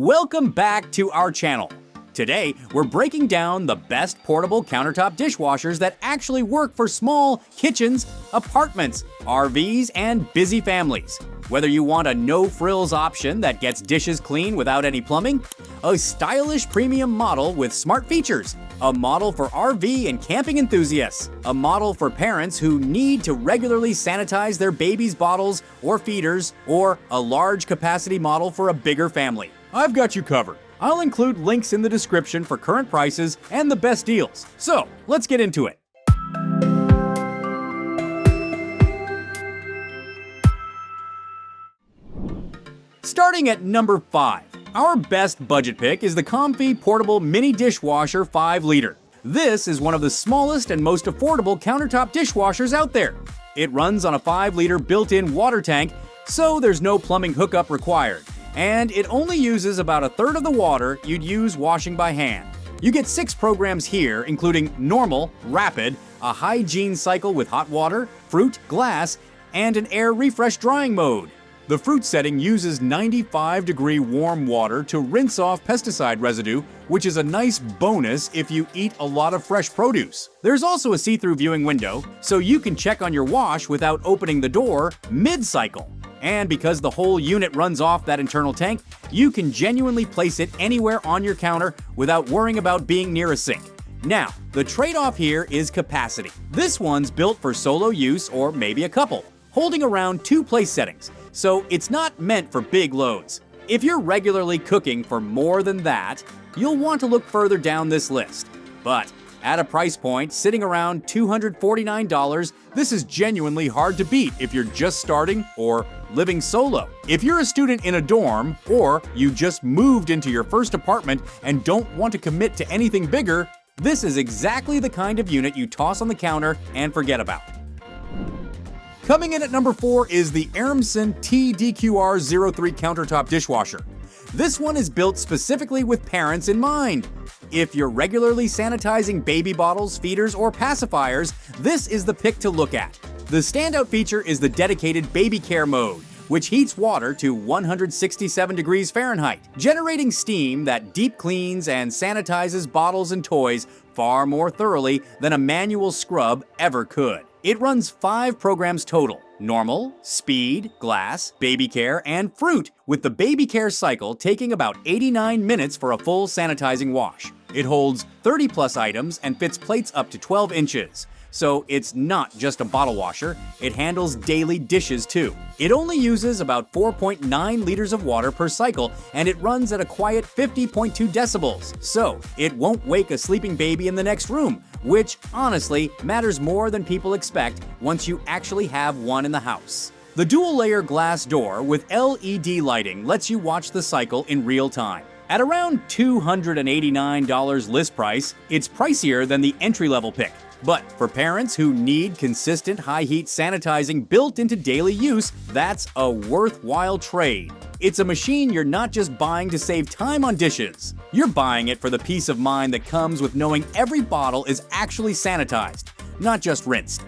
Welcome back to our channel. Today, we're breaking down the best portable countertop dishwashers that actually work for small kitchens, apartments, RVs, and busy families. Whether you want a no-frills option that gets dishes clean without any plumbing, a stylish premium model with smart features, a model for RV and camping enthusiasts, a model for parents who need to regularly sanitize their baby's bottles or feeders, or a large capacity model for a bigger family, I've got you covered. I'll include links in the description for current prices and the best deals. So, let's get into it. Starting at number 5, our best budget pick is the Comfy Portable Mini Dishwasher 5-liter. This is one of the smallest and most affordable countertop dishwashers out there. It runs on a 5-liter built-in water tank, so there's no plumbing hookup required. And it only uses about a third of the water you'd use washing by hand. You get 6 programs here, including Normal, Rapid, a hygiene cycle with hot water, fruit, glass, and an air refresh drying mode. The fruit setting uses 95-degree warm water to rinse off pesticide residue, which is a nice bonus if you eat a lot of fresh produce. There's also a see-through viewing window, so you can check on your wash without opening the door mid-cycle. And because the whole unit runs off that internal tank, you can genuinely place it anywhere on your counter without worrying about being near a sink. Now, the trade-off here is capacity. This one's built for solo use or maybe a couple, holding around 2 place settings, so it's not meant for big loads. If you're regularly cooking for more than that, you'll want to look further down this list. But at a price point sitting around $249, this is genuinely hard to beat if you're just starting or living solo. If you're a student in a dorm, or you just moved into your first apartment and don't want to commit to anything bigger, this is exactly the kind of unit you toss on the counter and forget about. Coming in at number 4 is the Aramson TDQR03 Countertop Dishwasher. This one is built specifically with parents in mind. If you're regularly sanitizing baby bottles, feeders, or pacifiers, this is the pick to look at. The standout feature is the dedicated baby care mode, which heats water to 167 degrees Fahrenheit, generating steam that deep cleans and sanitizes bottles and toys far more thoroughly than a manual scrub ever could. It runs 5 programs total: Normal, Speed, Glass, Baby Care, and Fruit, with the Baby Care cycle taking about 89 minutes for a full sanitizing wash. It holds 30+ items and fits plates up to 12 inches. So it's not just a bottle washer, it handles daily dishes too. It only uses about 4.9 liters of water per cycle, and it runs at a quiet 50.2 decibels. So it won't wake a sleeping baby in the next room, which honestly matters more than people expect once you actually have one in the house. The dual-layer glass door with LED lighting lets you watch the cycle in real time. At around $289 list price, it's pricier than the entry-level pick. But for parents who need consistent high-heat sanitizing built into daily use, that's a worthwhile trade. It's a machine you're not just buying to save time on dishes. You're buying it for the peace of mind that comes with knowing every bottle is actually sanitized, not just rinsed.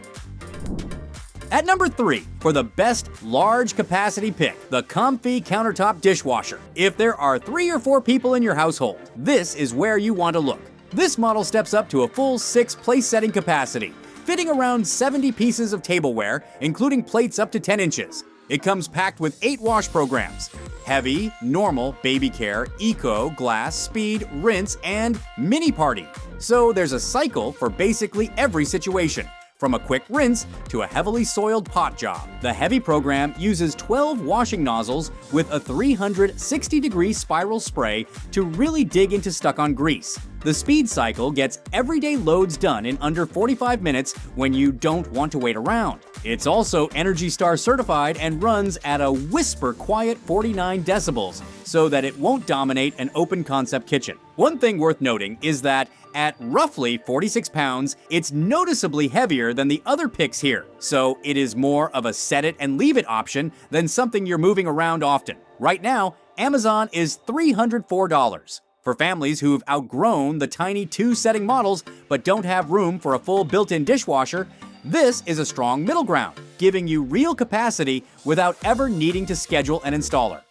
At number 3, for the best large capacity pick, the Comfy Countertop Dishwasher. If there are 3 or 4 people in your household, this is where you want to look. This model steps up to a full 6 place setting capacity, fitting around 70 pieces of tableware, including plates up to 10 inches. It comes packed with 8 wash programs: Heavy, Normal, Baby Care, Eco, Glass, Speed, Rinse, and Mini Party. So there's a cycle for basically every situation, from a quick rinse to a heavily soiled pot job. The Heavy program uses 12 washing nozzles with a 360-degree spiral spray to really dig into stuck-on grease. The Speed cycle gets everyday loads done in under 45 minutes when you don't want to wait around. It's also Energy Star certified and runs at a whisper quiet 49 decibels, so that it won't dominate an open concept kitchen. One thing worth noting is that at roughly 46 pounds, it's noticeably heavier than the other picks here, so it is more of a set it and leave it option than something you're moving around often. Right now, Amazon is $304. For families who've outgrown the tiny 2-setting models but don't have room for a full built-in dishwasher, this is a strong middle ground, giving you real capacity without ever needing to schedule an installer.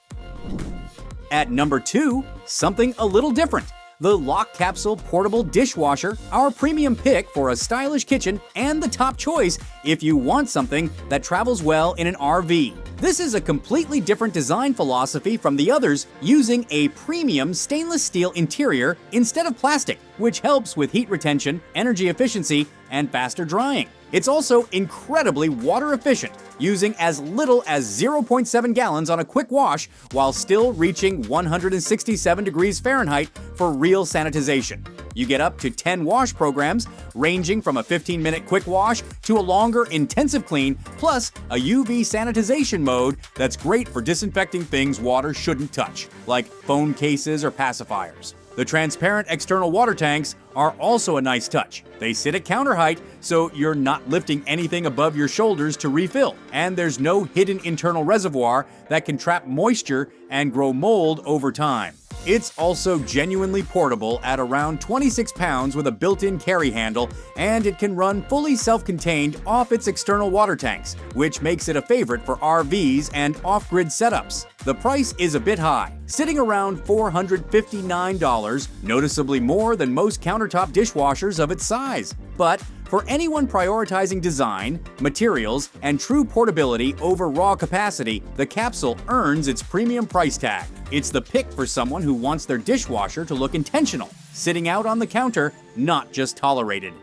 At number 2, something a little different. The Lock Capsule Portable Dishwasher, our premium pick for a stylish kitchen and the top choice if you want something that travels well in an RV. This is a completely different design philosophy from the others, using a premium stainless steel interior instead of plastic, which helps with heat retention, energy efficiency, and faster drying. It's also incredibly water efficient, using as little as 0.7 gallons on a quick wash while still reaching 167 degrees Fahrenheit for real sanitization. You get up to 10 wash programs, ranging from a 15-minute quick wash to a longer intensive clean, plus a UV sanitization mode that's great for disinfecting things water shouldn't touch, like phone cases or pacifiers. The transparent external water tanks are also a nice touch. They sit at counter height, so you're not lifting anything above your shoulders to refill, and there's no hidden internal reservoir that can trap moisture and grow mold over time. It's also genuinely portable at around 26 pounds with a built-in carry handle, and it can run fully self-contained off its external water tanks, which makes it a favorite for RVs and off-grid setups. The price is a bit high, sitting around $459, noticeably more than most countertop dishwashers of its size. But for anyone prioritizing design, materials, and true portability over raw capacity, the capsule earns its premium price tag. It's the pick for someone who wants their dishwasher to look intentional, sitting out on the counter, not just tolerated.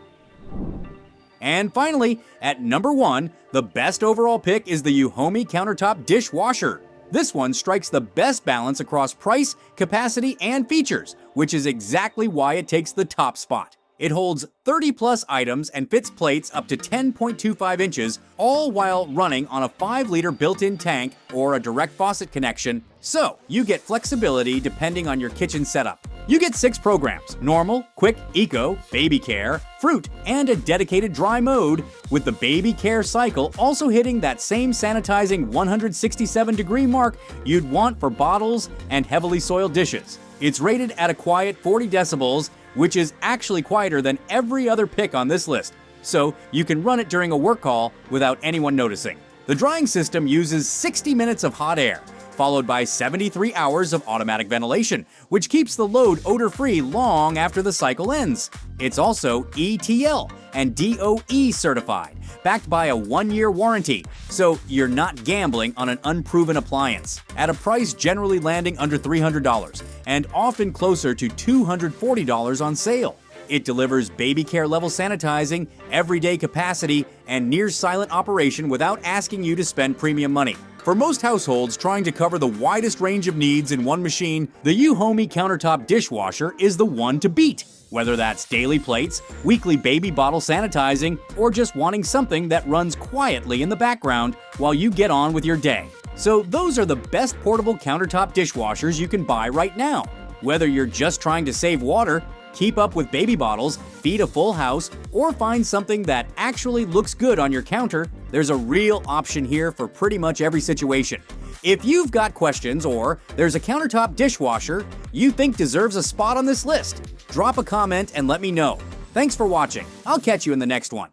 And finally, at number 1, the best overall pick is the Yuhomi Countertop Dishwasher. This one strikes the best balance across price, capacity, and features, which is exactly why it takes the top spot. It holds 30-plus items and fits plates up to 10.25 inches, all while running on a 5-liter built-in tank or a direct faucet connection, so you get flexibility depending on your kitchen setup. You get 6 programs: normal, quick, eco, baby care, fruit, and a dedicated dry mode, with the baby care cycle also hitting that same sanitizing 167-degree mark you'd want for bottles and heavily soiled dishes. It's rated at a quiet 40 decibels, which is actually quieter than every other pick on this list, so you can run it during a work call without anyone noticing. The drying system uses 60 minutes of hot air, followed by 73 hours of automatic ventilation, which keeps the load odor-free long after the cycle ends. It's also ETL and DOE certified, backed by a 1-year warranty, so you're not gambling on an unproven appliance, at a price generally landing under $300 and often closer to $240 on sale. It delivers baby care level sanitizing, everyday capacity, and near silent operation without asking you to spend premium money. For most households trying to cover the widest range of needs in one machine, the Yuhomi Countertop Dishwasher is the one to beat. Whether that's daily plates, weekly baby bottle sanitizing, or just wanting something that runs quietly in the background while you get on with your day. So those are the best portable countertop dishwashers you can buy right now. Whether you're just trying to save water, keep up with baby bottles, feed a full house, or find something that actually looks good on your counter, there's a real option here for pretty much every situation. If you've got questions or there's a countertop dishwasher you think deserves a spot on this list, drop a comment and let me know. Thanks for watching. I'll catch you in the next one.